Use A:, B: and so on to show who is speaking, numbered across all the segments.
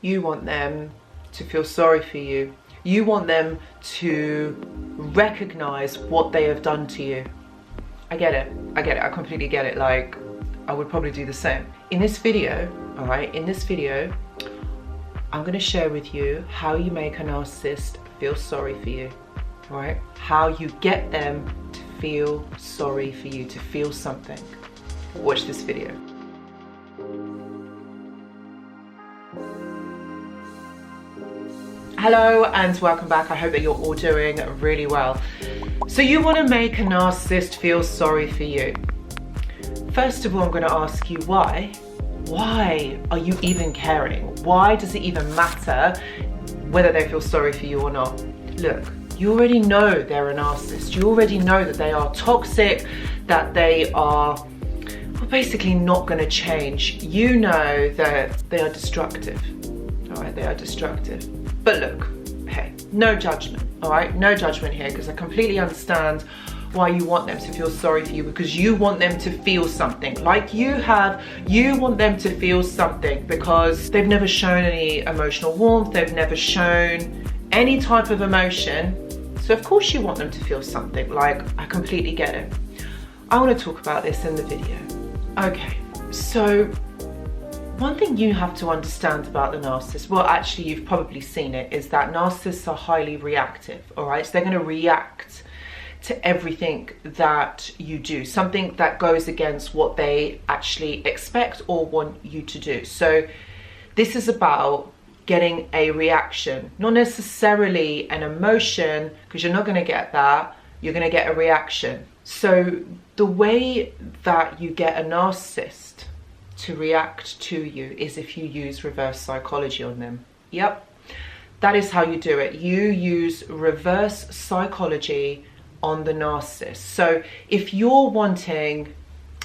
A: You want them to feel sorry for you. You want them to recognize what they have done to you. I get it. I completely get it. Like, I would probably do the same. In this video, all right, I'm gonna share with you how you make a narcissist feel sorry for you, all right? How you get them to feel sorry for you, to feel something. Watch this video. Hello and welcome back. I hope that you're all doing really well. So you want to make a narcissist feel sorry for you. First of all, I'm going to ask you why. Why are you even caring? Why does it even matter whether they feel sorry for you or not? Look, you already know they're a narcissist. You already know that they are toxic, that they are basically not going to change. You know that they are destructive. All right, they are destructive. But look, hey, no judgment, all right? No judgment here, because I completely understand why you want them to feel sorry for you, because you want them to feel something like you have. You want them to feel something because they've never shown any emotional warmth. They've never shown any type of emotion. So of course you want them to feel something. Like, I completely get it. I want to talk about this in the video. Okay, so one thing you have to understand about the narcissist, well, actually you've probably seen it, is that narcissists are highly reactive, all right? So they're going to react to everything that you do, something that goes against what they actually expect or want you to do. So this is about getting a reaction, not necessarily an emotion, because you're not going to get that. You're going to get a reaction. So the way that you get a narcissist to react to you is if you use reverse psychology on them. Yep, that is how you do it. You use reverse psychology on the narcissist. So if you're wanting,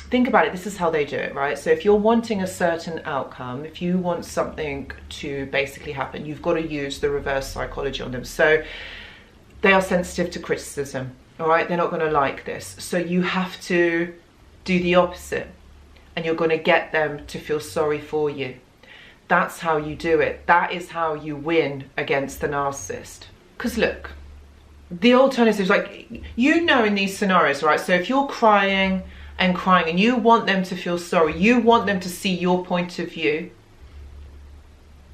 A: think about it, this is how they do it, right? So if you're wanting a certain outcome, if you want something to basically happen, you've got to use the reverse psychology on them. So they are sensitive to criticism, all right? They're not going to like this. So you have to do the opposite, and you're going to get them to feel sorry for you. That's how you do it. That is how you win against the narcissist. Because look, the alternatives, like, you know, in these scenarios, right? So if you're crying and you want them to feel sorry, you want them to see your point of view,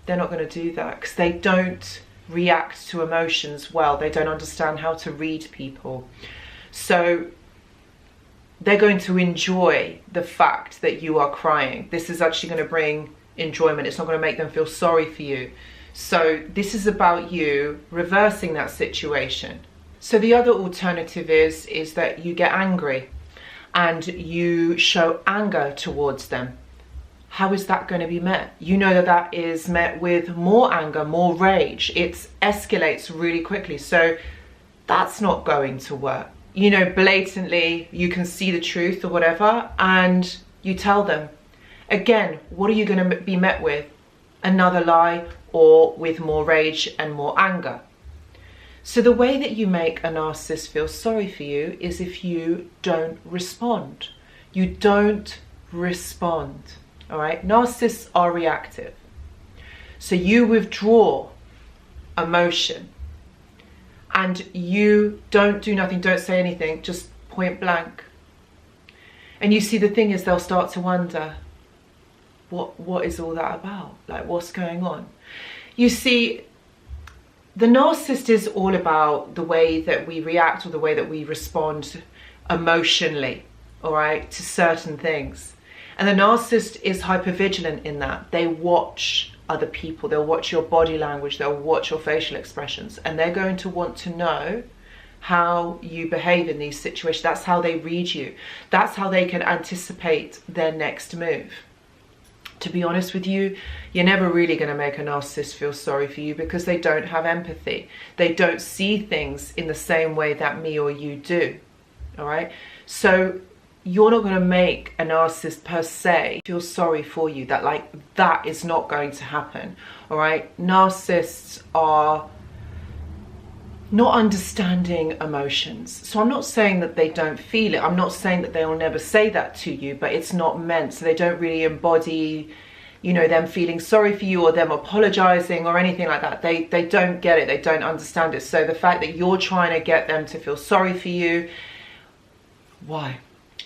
A: they're not going to do that because they don't react to emotions well. They don't understand how to read people. So they're going to enjoy the fact that you are crying. This is actually going to bring enjoyment. It's not going to make them feel sorry for you. So this is about you reversing that situation. So the other alternative is that you get angry and you show anger towards them. How is that going to be met? You know that that is met with more anger, more rage. It escalates really quickly. So that's not going to work. You know, blatantly, you can see the truth or whatever, and you tell them. Again, what are you going to be met with? Another lie, or with more rage and more anger. So the way that you make a narcissist feel sorry for you is if you don't respond. You don't respond, all right? Narcissists are reactive. So you withdraw emotion. And you don't do nothing, don't say anything, just point blank. And you see, the thing is, they'll start to wonder, what is all that about? Like, what's going on? You see, the narcissist is all about the way that we react or the way that we respond emotionally, all right, to certain things. And the narcissist is hypervigilant in that. They watch other people, they'll watch your body language, they'll watch your facial expressions, and they're going to want to know how you behave in these situations. That's how they read you. That's how they can anticipate their next move. To be honest with you, you're never really going to make a narcissist feel sorry for you because they don't have empathy. They don't see things in the same way that me or you do. All right? So you're not going to make a narcissist per se feel sorry for you. That is not going to happen. All right? Narcissists are not understanding emotions. So I'm not saying that they don't feel it. I'm not saying that they will never say that to you, but it's not meant. So they don't really embody you know, them feeling sorry for you or them apologizing or anything like that. They don't get it. They don't understand it. So the fact that you're trying to get them to feel sorry for you, why?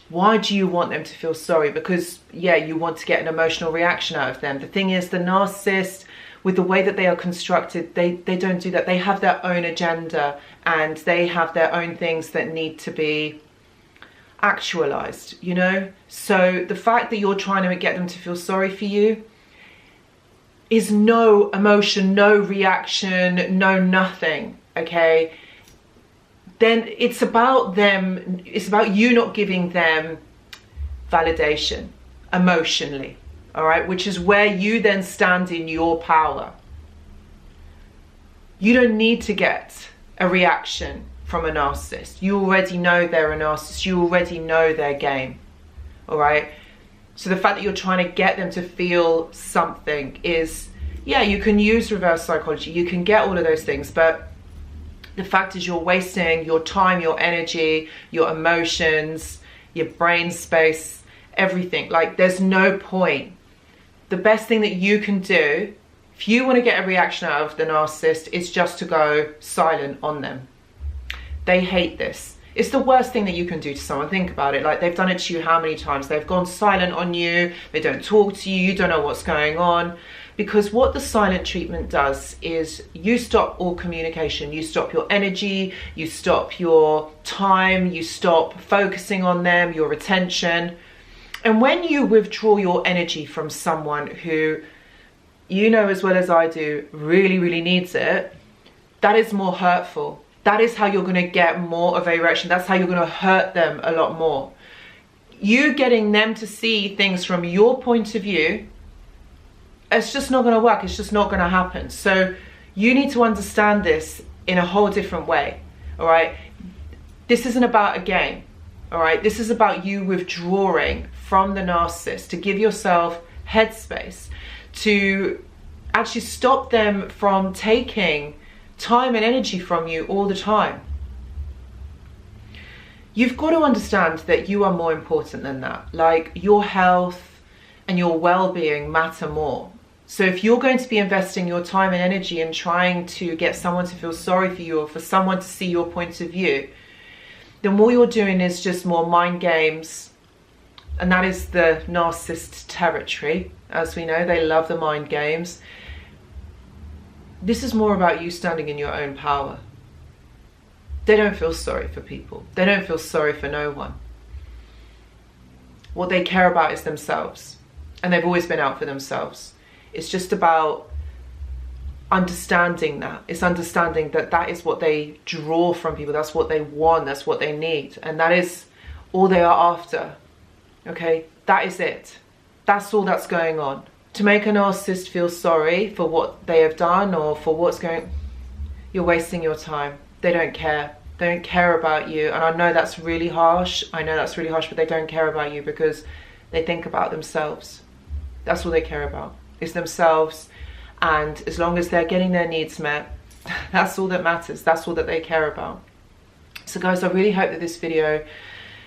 A: Why do you want them to feel sorry? Because, yeah, you want to get an emotional reaction out of them. The thing is, the narcissist, with the way that they are constructed, they don't do that. They have their own agenda and they have their own things that need to be actualized, you know? So the fact that you're trying to get them to feel sorry for you is no emotion, no reaction, no nothing, okay? Then it's about them, it's about you not giving them validation emotionally, all right? Which is where you then stand in your power. You don't need to get a reaction from a narcissist. You already know they're a narcissist. You already know their game, all right? So the fact that you're trying to get them to feel something is, yeah, you can use reverse psychology. You can get all of those things, but the fact is you're wasting your time, your energy, your emotions, your brain space, everything. Like, there's no point. The best thing that you can do, if you want to get a reaction out of the narcissist, is just to go silent on them. They hate this. It's the worst thing that you can do to someone. Think about it. Like, they've done it to you how many times? They've gone silent on you. They don't talk to you. You don't know what's going on. Because what the silent treatment does is you stop all communication. You stop your energy. You stop your time. You stop focusing on them, your attention. And when you withdraw your energy from someone who, you know as well as I do, really, really needs it, that is more hurtful. That is how you're going to get more of a reaction. That's how you're going to hurt them a lot more. You getting them to see things from your point of view, it's just not going to work. It's just not going to happen. So you need to understand this in a whole different way, all right? This isn't about a game, all right? This is about you withdrawing from the narcissist to give yourself headspace, to actually stop them from taking time and energy from you all the time. You've got to understand that you are more important than that. Like, your health and your well-being matter more. So if you're going to be investing your time and energy in trying to get someone to feel sorry for you or for someone to see your point of view, then all you're doing is just more mind games. And that is the narcissist territory. As we know, they love the mind games. This is more about you standing in your own power. They don't feel sorry for people. They don't feel sorry for no one. What they care about is themselves. And they've always been out for themselves. It's just about understanding that. It's understanding that that is what they draw from people. That's what they want. That's what they need. And that is all they are after. Okay? That is it. That's all that's going on. To make a narcissist feel sorry for what they have done or for what's going, you're wasting your time. They don't care. They don't care about you. And I know that's really harsh. I know that's really harsh, but they don't care about you because they think about themselves. That's all they care about, is themselves. And as long as they're getting their needs met, that's all that matters. That's all that they care about. So guys, I really hope that this video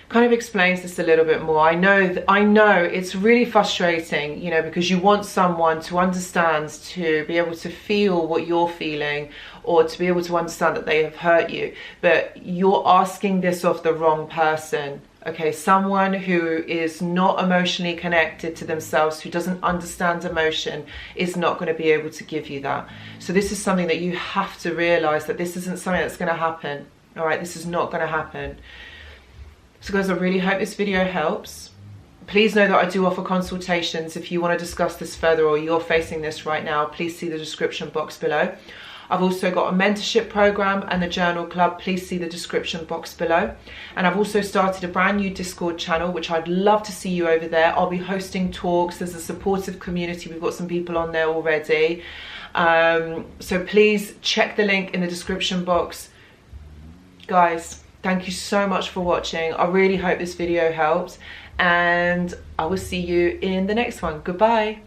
A: kind of explains this a little bit more. I know it's really frustrating, you know, because you want someone to understand, to be able to feel what you're feeling, or to be able to understand that they have hurt you, but you're asking this of the wrong person. Okay, someone who is not emotionally connected to themselves, who doesn't understand emotion, is not going to be able to give you that. So this is something that you have to realize, that this isn't something that's going to happen. All right, this is not going to happen. So guys, I really hope this video helps. Please know that I do offer consultations. If you want to discuss this further or you're facing this right now, please see the description box below. I've also got a mentorship program and the journal club. Please see the description box below. And I've also started a brand new Discord channel, which I'd love to see you over there. I'll be hosting talks. There's a supportive community. We've got some people on there already. So please check the link in the description box. Guys, thank you so much for watching. I really hope this video helps, and I will see you in the next one. Goodbye.